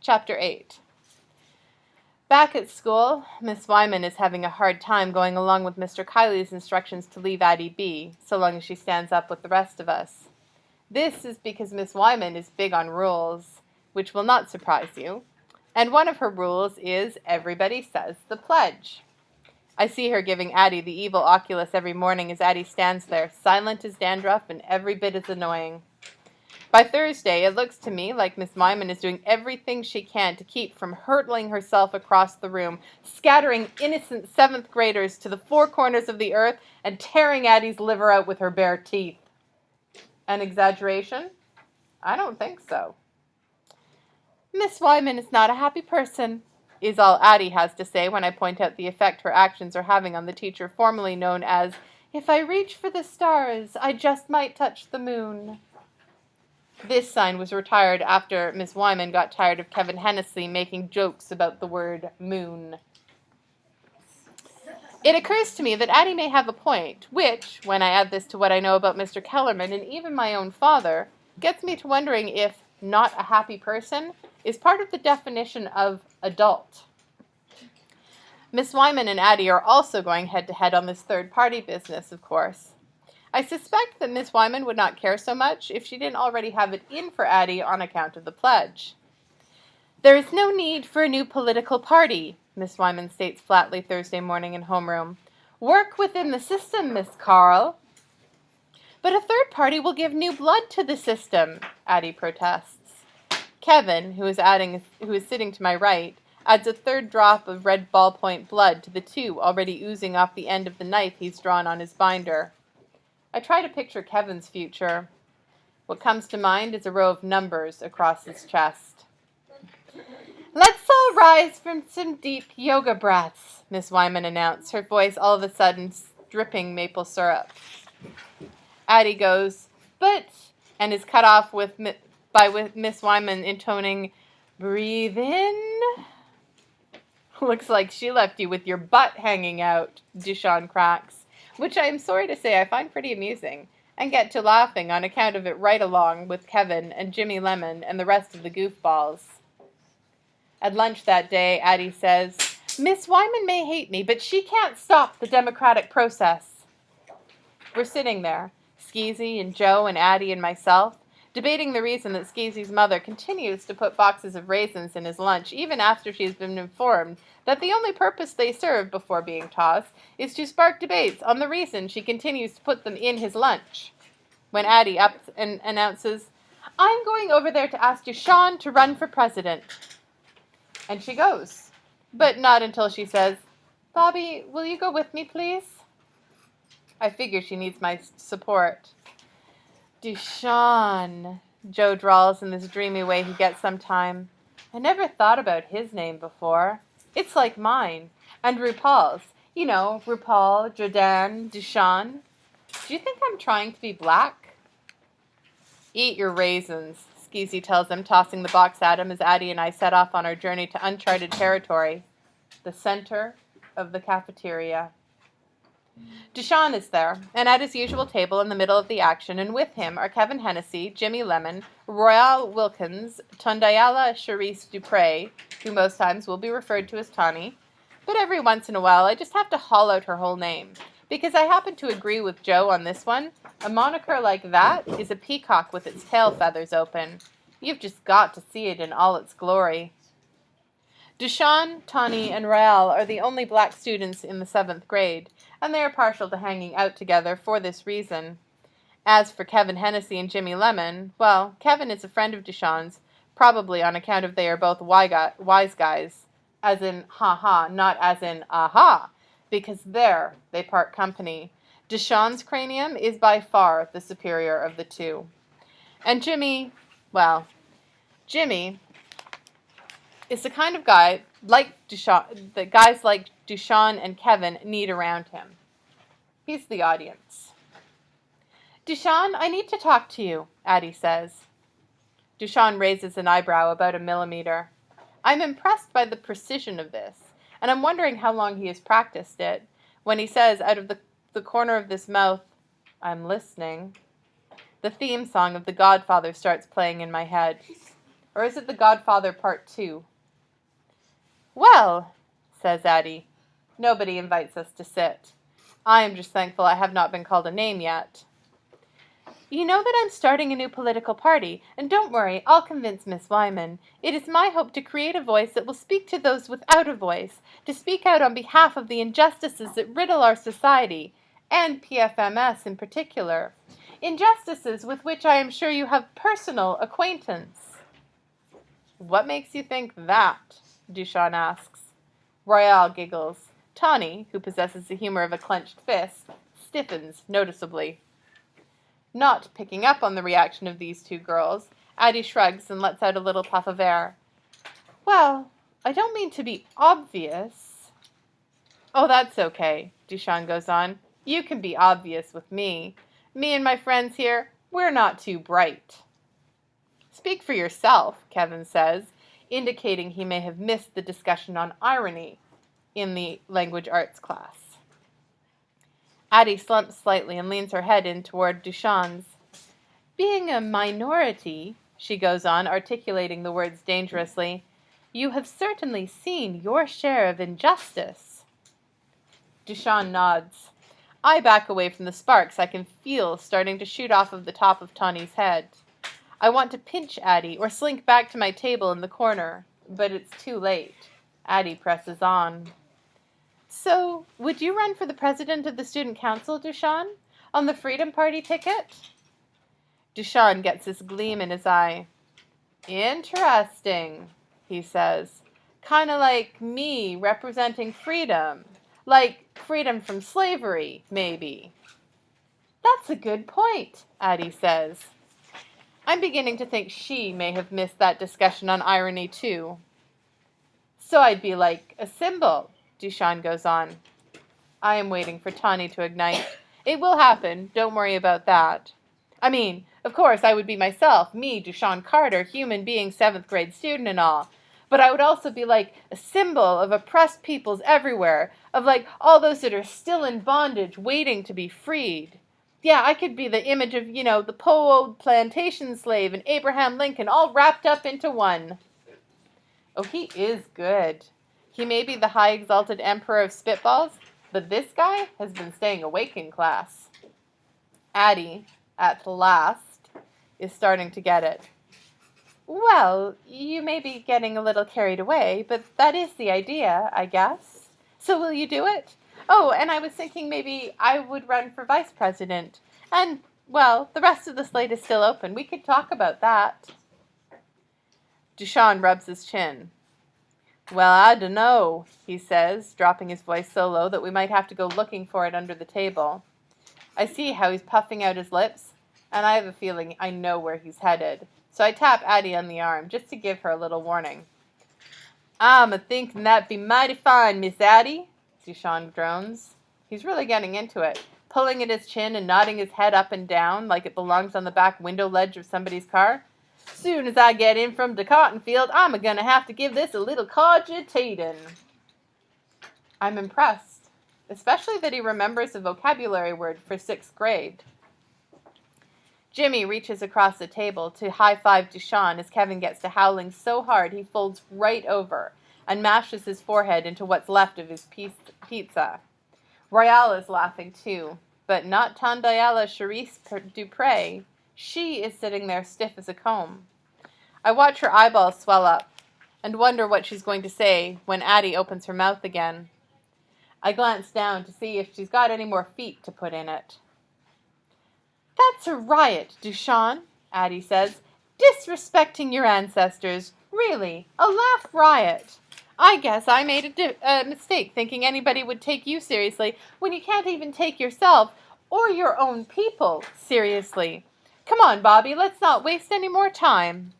Chapter 8. Back at school, Miss Wyman is having a hard time going along with Mr. Kiley's instructions to leave Addie be, so long as she stands up with the rest of us. This is because Miss Wyman is big on rules, which will not surprise you, and one of her rules is everybody says the pledge. I see her giving Addie the evil oculus every morning as Addie stands there, silent as dandruff and every bit as annoying. By Thursday, it looks to me like Miss Wyman is doing everything she can to keep from hurtling herself across the room, scattering innocent 7th graders to the four corners of the earth, and tearing Addie's liver out with her bare teeth. An exaggeration? I don't think so. Miss Wyman is not a happy person, is all Addie has to say when I point out the effect her actions are having on the teacher formerly known as, "If I reach for the stars, I just might touch the moon." This sign was retired after Miss Wyman got tired of Kevin Hennessy making jokes about the word moon. It occurs to me that Addie may have a point, which, when I add this to what I know about Mr. Kellerman and even my own father, gets me to wondering if not a happy person is part of the definition of adult. Miss Wyman and Addie are also going head-to-head on this third-party business, of course. I suspect that Miss Wyman would not care so much if she didn't already have it in for Addie on account of the pledge. "There is no need for a new political party," Miss Wyman states flatly Thursday morning in homeroom. "Work within the system, Miss Carl." "But a third party will give new blood to the system," Addie protests. Kevin, who is sitting to my right, adds a third drop of red ballpoint blood to the 2 already oozing off the end of the knife he's drawn on his binder. I try to picture Kevin's future. What comes to mind is a row of numbers across his chest. "Let's all rise from some deep yoga breaths," Miss Wyman announced, her voice all of a sudden dripping maple syrup. Addie goes, "But," and is cut off with Miss Wyman intoning, "Breathe in." "Looks like she left you with your butt hanging out," DuShawn cracks, which I am sorry to say I find pretty amusing, and get to laughing on account of it right along with Kevin and Jimmy Lemon and the rest of the goofballs. At lunch that day, Addie says, "Miss Wyman may hate me, but she can't stop the democratic process." We're sitting there, Skeezy and Joe and Addie and myself, debating the reason that Skeezy's mother continues to put boxes of raisins in his lunch even after she's been informed that the only purpose they serve before being tossed is to spark debates on the reason she continues to put them in his lunch. When Addie up and announces, "I'm going over there to ask DuShawn to run for president." And she goes, but not until she says, "Bobby, will you go with me, please?" I figure she needs my support. "DuShawn," Joe drawls in this dreamy way he gets sometime. "I never thought about his name before. It's like mine. And RuPaul's. You know, RuPaul, Jordan, DuShawn. Do you think I'm trying to be black?" "Eat your raisins," Skeezy tells him, tossing the box at him as Addie and I set off on our journey to uncharted territory, the center of the cafeteria. DuShawn is there, and at his usual table in the middle of the action, and with him are Kevin Hennessy, Jimmy Lemon, Royale Wilkins, Tondayala Charisse Dupre, who most times will be referred to as Tawny, but every once in a while I just have to haul out her whole name, because I happen to agree with Joe on this one. A moniker like that is a peacock with its tail feathers open. You've just got to see it in all its glory. DuShawn, Tawny, and Royale are the only black students in the 7th grade, and they are partial to hanging out together for this reason. As for Kevin Hennessy and Jimmy Lemon, well, Kevin is a friend of DuShawn's, probably on account of they are both wise guys, as in ha-ha, not as in aha, because there they part company. DuShawn's cranium is by far the superior of the two. And Jimmy, well, Jimmy is the kind of guy like DuShawn, that guys like DuShawn and Kevin need around him. He's the audience. "DuShawn, I need to talk to you," Addie says. DuShawn raises an eyebrow about a millimeter. I'm impressed by the precision of this, and I'm wondering how long he has practiced it, when he says out of the corner of his mouth, "I'm listening." The theme song of The Godfather starts playing in my head. Or is it The Godfather Part 2? Well, says Addie, nobody invites us to sit. I am just thankful I have not been called a name yet. You know that I'm starting a new political party, and don't worry, I'll convince Miss Wyman. It is my hope to create a voice that will speak to those without a voice, to speak out on behalf of the injustices that riddle our society, and PFMS in particular. Injustices with which I am sure you have personal acquaintance. What makes you think that? DuShawn asks. Royale giggles. Tawny, who possesses the humor of a clenched fist, stiffens noticeably. Not picking up on the reaction of these two girls, Addie shrugs and lets out a little puff of air. Well, I don't mean to be obvious. Oh, that's okay, DuShawn goes on. You can be obvious with me. Me and my friends here, we're not too bright. Speak for yourself, Kevin says, indicating he may have missed the discussion on irony in the language arts class. Addie slumps slightly and leans her head in toward DuShawn's. Being a minority, she goes on, articulating the words dangerously, you have certainly seen your share of injustice. DuShawn nods. I back away from the sparks I can feel starting to shoot off of the top of Tawny's head. I want to pinch Addie or slink back to my table in the corner, but it's too late. Addie presses on. So, would you run for the president of the student council, DuShawn? On the Freedom Party ticket? DuShawn gets this gleam in his eye. Interesting, he says. Kind of like me representing freedom. Like freedom from slavery, maybe. That's a good point, Addie says. I'm beginning to think she may have missed that discussion on irony, too. So I'd be like a symbol, DuShawn goes on. I am waiting for Tawny to ignite. It will happen, don't worry about that. I mean, of course, I would be myself, me, DuShawn Carter, human being, 7th grade student and all. But I would also be like a symbol of oppressed peoples everywhere, of like all those that are still in bondage, waiting to be freed. Yeah, I could be the image of, the poor old plantation slave and Abraham Lincoln all wrapped up into one. Oh, he is good. He may be the high exalted emperor of spitballs, but this guy has been staying awake in class. Addie, at last, is starting to get it. Well, you may be getting a little carried away, but that is the idea, I guess. So will you do it? Oh, and I was thinking maybe I would run for vice president. And, well, the rest of the slate is still open. We could talk about that. DuShawn rubs his chin. Well, I dunno, he says, dropping his voice so low that we might have to go looking for it under the table. I see how he's puffing out his lips, and I have a feeling I know where he's headed. So I tap Addie on the arm, just to give her a little warning. I'm a-thinking that'd be mighty fine, Miss Addie, DuShawn drones. He's really getting into it, pulling at his chin and nodding his head up and down like it belongs on the back window ledge of somebody's car. Soon as I get in from the cotton field, I'm a-gonna have to give this a little cogitating. I'm impressed, especially that he remembers a vocabulary word for 6th grade. Jimmy reaches across the table to high-five DuShawn as Kevin gets to howling so hard he folds right over and mashes his forehead into what's left of his pizza. Royale is laughing too, but not Tandayala Charisse Dupre. She is sitting there stiff as a comb. I watch her eyeballs swell up and wonder what she's going to say when Addie opens her mouth again. I glance down to see if she's got any more feet to put in it. That's a riot, DuShawn, Addie says. Disrespecting your ancestors. Really, a laugh riot. I guess I made a mistake thinking anybody would take you seriously when you can't even take yourself or your own people seriously. Come on, Bobby, let's not waste any more time.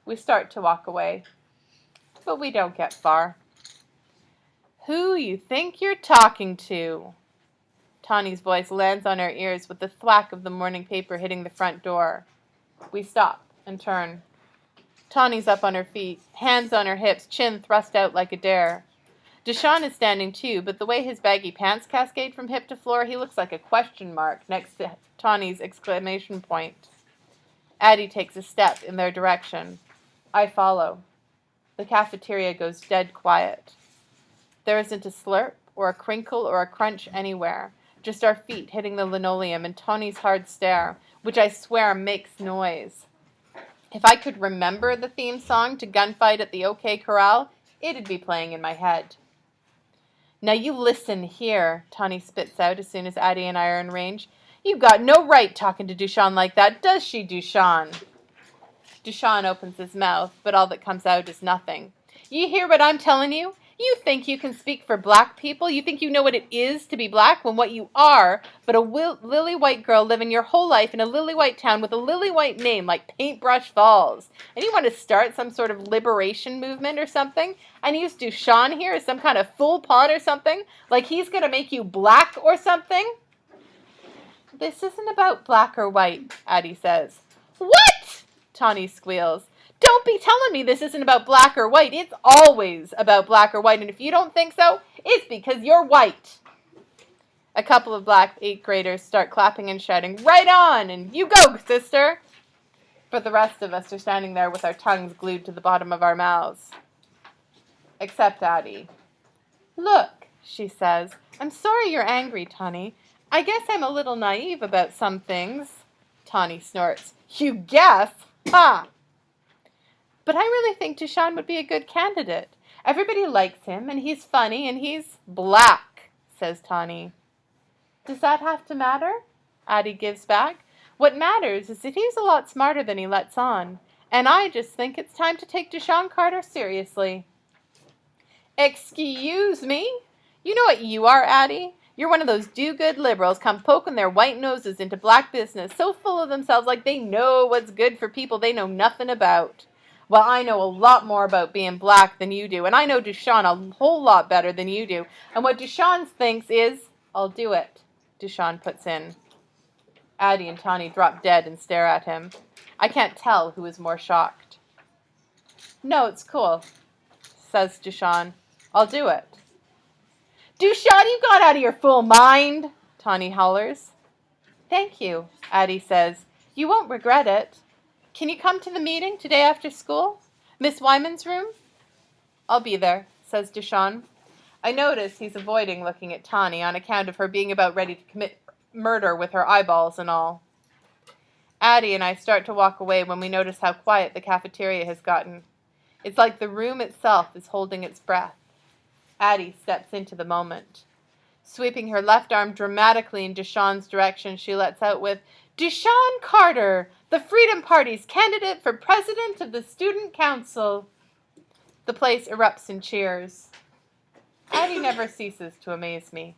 We start to walk away, but we don't get far. Who you think you're talking to? Tawny's voice lands on our ears with the thwack of the morning paper hitting the front door. We stop and turn. Tawny's up on her feet, hands on her hips, chin thrust out like a dare. DuShawn is standing too, but the way his baggy pants cascade from hip to floor, he looks like a question mark next to Tawny's exclamation point. Addie takes a step in their direction. I follow. The cafeteria goes dead quiet. There isn't a slurp or a crinkle or a crunch anywhere, just our feet hitting the linoleum and Tony's hard stare, which I swear makes noise. If I could remember the theme song to Gunfight at the OK Corral, it'd be playing in my head. Now you listen here, Tawny spits out as soon as Addie and I are in range. You got no right talking to DuShawn like that, does she, DuShawn? DuShawn opens his mouth, but all that comes out is nothing. You hear what I'm telling you? You think you can speak for black people? You think you know what it is to be black when what you are but a lily-white girl living your whole life in a lily-white town with a lily-white name like Paintbrush Falls. And you want to start some sort of liberation movement or something? And use DuShawn here as some kind of full pawn or something? Like he's going to make you black or something? This isn't about black or white, Addie says. What? Tawny squeals. Don't be telling me this isn't about black or white. It's always about black or white, and if you don't think so, it's because you're white. A couple of black 8th graders start clapping and shouting, right on, and you go, sister. But the rest of us are standing there with our tongues glued to the bottom of our mouths. Except Addie. Look, she says, I'm sorry you're angry, Tawny. I guess I'm a little naive about some things. Tawny snorts. You guess? Ha! But I really think DuShawn would be a good candidate. Everybody likes him, and he's funny, and he's black, says Tawny. Does that have to matter? Addie gives back. What matters is that he's a lot smarter than he lets on, and I just think it's time to take DuShawn Carter seriously. Excuse me? You know what you are, Addie? You're one of those do-good liberals come poking their white noses into black business, so full of themselves like they know what's good for people they know nothing about. Well, I know a lot more about being black than you do, and I know DuShawn a whole lot better than you do. And what DuShawn thinks is, I'll do it, DuShawn puts in. Addie and Tawny drop dead and stare at him. I can't tell who is more shocked. No, it's cool, says DuShawn. I'll do it. DuShawn, you got out of your full mind, Tawny hollers. Thank you, Addie says. You won't regret it. Can you come to the meeting today after school? Miss Wyman's room? I'll be there, says DuShawn. I notice he's avoiding looking at Tawny on account of her being about ready to commit murder with her eyeballs and all. Addie and I start to walk away when we notice how quiet the cafeteria has gotten. It's like the room itself is holding its breath. Addie steps into the moment. Sweeping her left arm dramatically in DuShawn's direction, she lets out with, DuShawn Carter, the Freedom Party's candidate for president of the Student Council. The place erupts in cheers. Addie never ceases to amaze me.